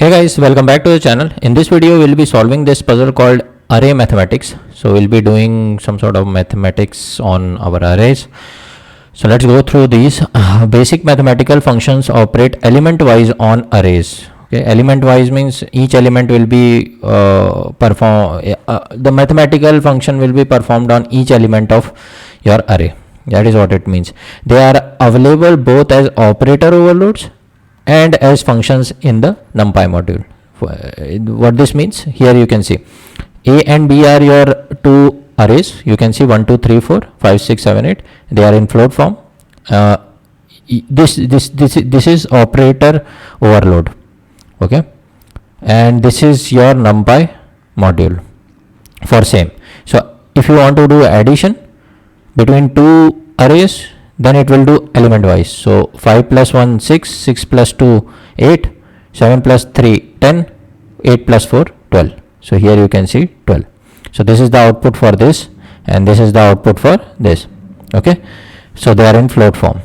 Hey guys, welcome back to the channel. In this video, we'll be solving this puzzle called array mathematics. So we'll be doing some sort of mathematics on our arrays. So let's go through these. Basic mathematical functions operate element wise on arrays. Okay, element wise means each element will be the mathematical function will be performed on each element of your array. That is what it means. They are available both as operator overloads and as functions in the NumPy module. What this means, here you can see A and B are your two arrays. You can see 1 2 3 4 5 6 7 8. They are in float form. This is operator overload. Okay, and this is your NumPy module for same. So if you want to do addition between two arrays, then it will do element wise. So 5 plus 1 6, 6 plus 2 8, 7 plus 3 10, 8 plus 4 12. So here you can see 12. So this is the output for this and this is the output for this. Okay, so they are in float form.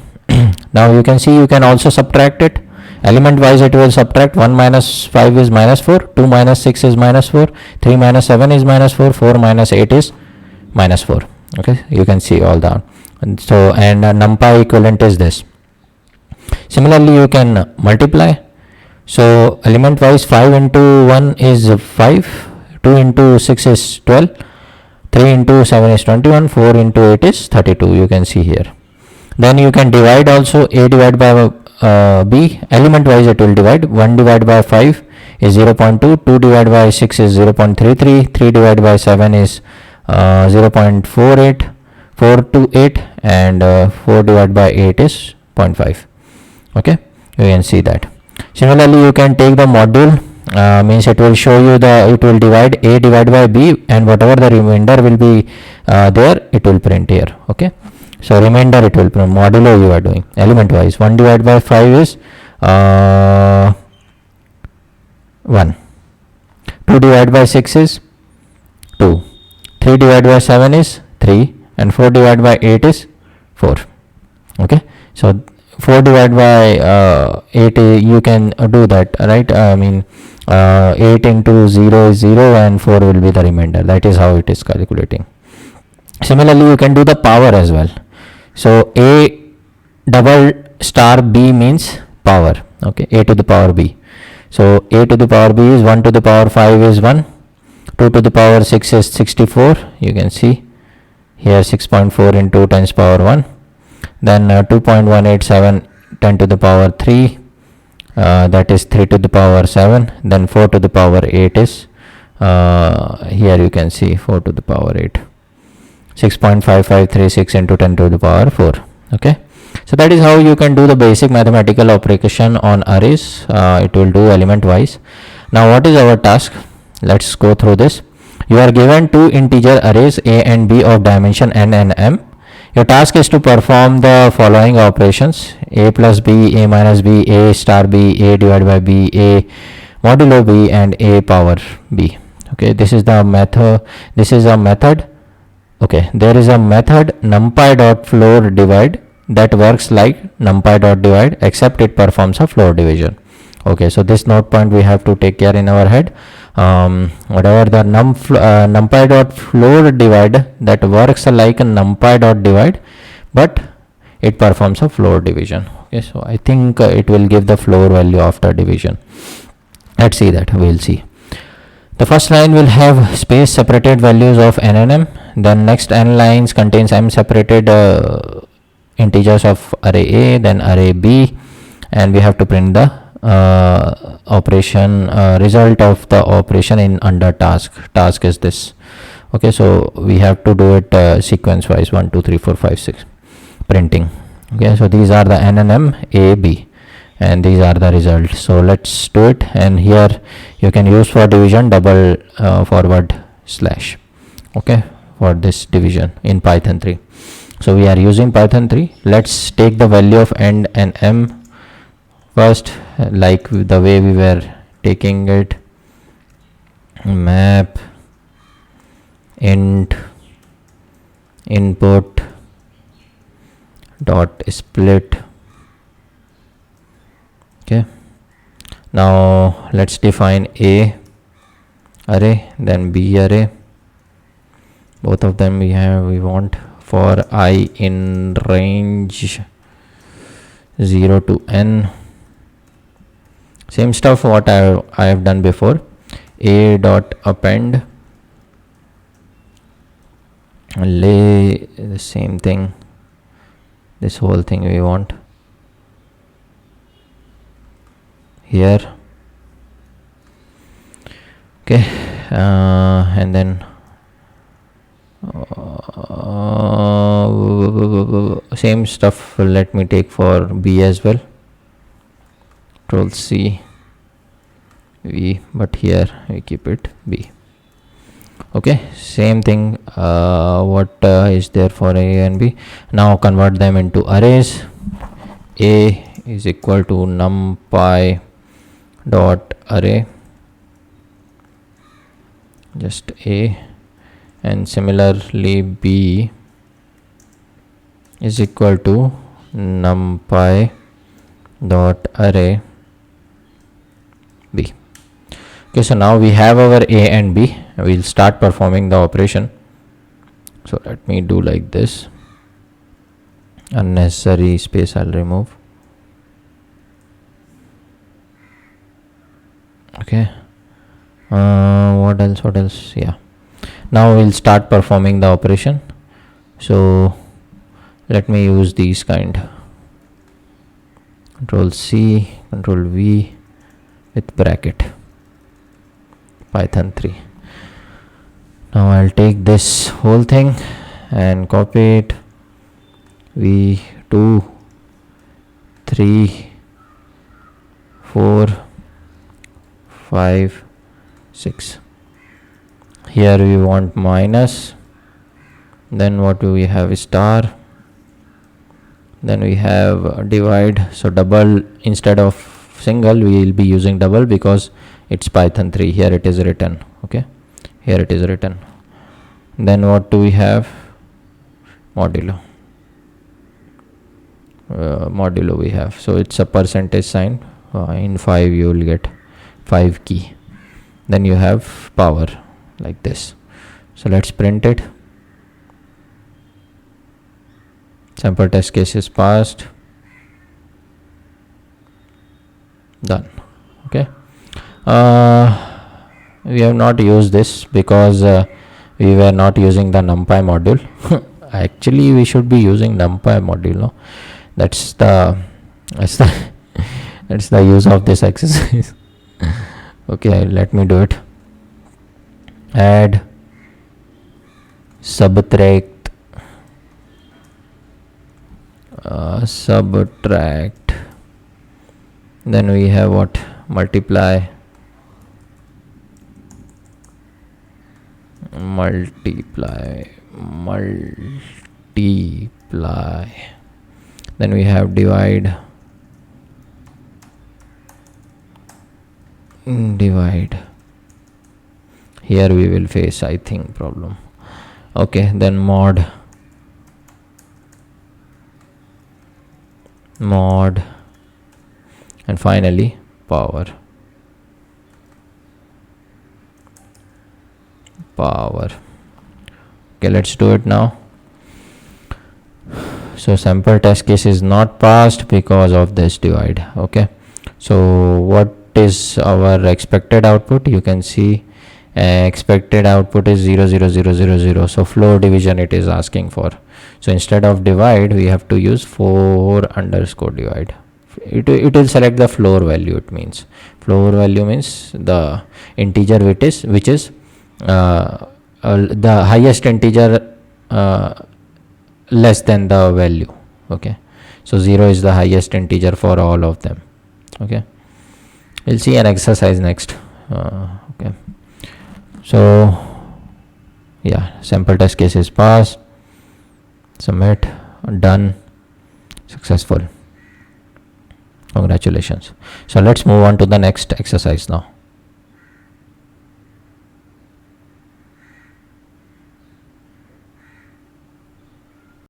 Now you can see you can also subtract it. Element wise it will subtract. 1 minus 5 is minus 4, 2 minus 6 is minus 4, 3 minus 7 is minus 4, 4 minus 8 is minus 4. Okay, you can see all that. And so NumPy equivalent is this. Similarly you can multiply. So element wise 5 into 1 is 5, 2 into 6 is 12, 3 into 7 is 21, 4 into 8 is 32. You can see here. Then you can divide also. A divided by B, element wise it will divide. 1 divided by 5 is 0.2, 2 divided by 6 is 0.33, 3 divided by 7 is 0.48, 4 to 8, and 4 divided by 8 is 0.5. Okay, you can see that. Similarly you can take the module, means it will show you it will divide A divided by B, and whatever the remainder will be there, it will print here. Okay, so remainder it will print. Modulo you are doing element wise. 1 divided by 5 is 1, 2 divided by 6 is 2, 3 divided by 7 is 3, and 4 divided by 8 is 4. Okay, so 4 divided by 8 you can do that, right? 8 into 0 is 0 and 4 will be the remainder. That is how it is calculating. Similarly you can do the power as well. So A double star B means power. Okay, A to the power B. So A to the power B is 1 to the power 5 is 1, 2 to the power 6 is 64. You can see here 6.4 into 10 power 1, then 2.187 10 to the power 3, that is 3 to the power 7, then 4 to the power 8 is here you can see 4 to the power 8, 6.5536 into 10 to the power 4. Okay, so that is how you can do the basic mathematical operation on arrays. It will do element wise. Now what is our task? Let's go through this. You are given two integer arrays A and B of dimension n and m. Your task is to perform the following operations: A plus B, A minus B, A star B, A divided by B, A modulo B, and A power B. Okay, this is the method. This is a method. Okay, there is a method numpy.floor divide that works like numpy.divide, except it performs a floor division. Okay, so this note point we have to take care in our head. Whatever the numpy.floor divide, that works like a numpy.divide, but it performs a floor division. Okay, so I think it will give the floor value after division. Let's see that. We'll see. The first line will have space separated values of n and m. Then next n lines contains m separated integers of array A, then array B, and we have to print the operation result of the operation in under task. Task is this. Okay, so we have to do it sequence wise, 1 2 3 4 5 6 printing. Okay, so these are the n and m, A, B, and these are the results. So let's do it. And here you can use for division double forward slash. Okay, for this division in Python 3. So we are using Python 3. Let's take the value of n and m first, like the way we were taking it. Map int input dot split. Okay, Now let's define A array, then B array. Both of them we want for I in range 0 to n. Same stuff what I have done before. A dot append, lay the same thing, this whole thing we want here. Okay, and then same stuff let me take for B as well. Control C V, but here we keep it B. Okay, same thing what is there for A and B. Now convert them into arrays. A is equal to numpy dot array, just A, and similarly B is equal to numpy dot array B. Okay, so now we have our A and B. We'll start performing the operation. So let me do like this. Unnecessary space I'll remove. Okay, what else? Yeah, now we'll start performing the operation. So let me use these kind. Control C, Control V with bracket, Python 3. Now I'll take this whole thing and copy it. V2 3 4 5 6. Here we want minus, then what do we have? Star, then we have divide. So double instead of single we will be using double because it's Python 3. Here it is written. Okay, here it is written. Then what do we have? Modulo. Modulo we have, so it's a percentage sign. In 5 you will get 5 key. Then you have power like this. So let's print it. Sample test case is passed. Done. Okay, we have not used this because we were not using the numpy module. Actually we should be using numpy module, no? That's the that's the use of this exercise. Okay, let me do it. Add, subtract, then we have what? Multiply, then we have divide, here we will face I think problem. Okay, then mod, and finally power. Okay, let's do it now. So sample test case is not passed because of this divide. Okay, so what is our expected output? You can see expected output is 0 0 0 0 0. So floor division it is asking for. So instead of divide we have to use 4 underscore divide. It will select the floor value. It means floor value means the integer which is the highest integer less than the value. Okay, so 0 is the highest integer for all of them. Okay, we'll see an exercise next. Okay, so yeah, sample test case is passed. Submit, done, successful. Congratulations. So let's move on to the next exercise now.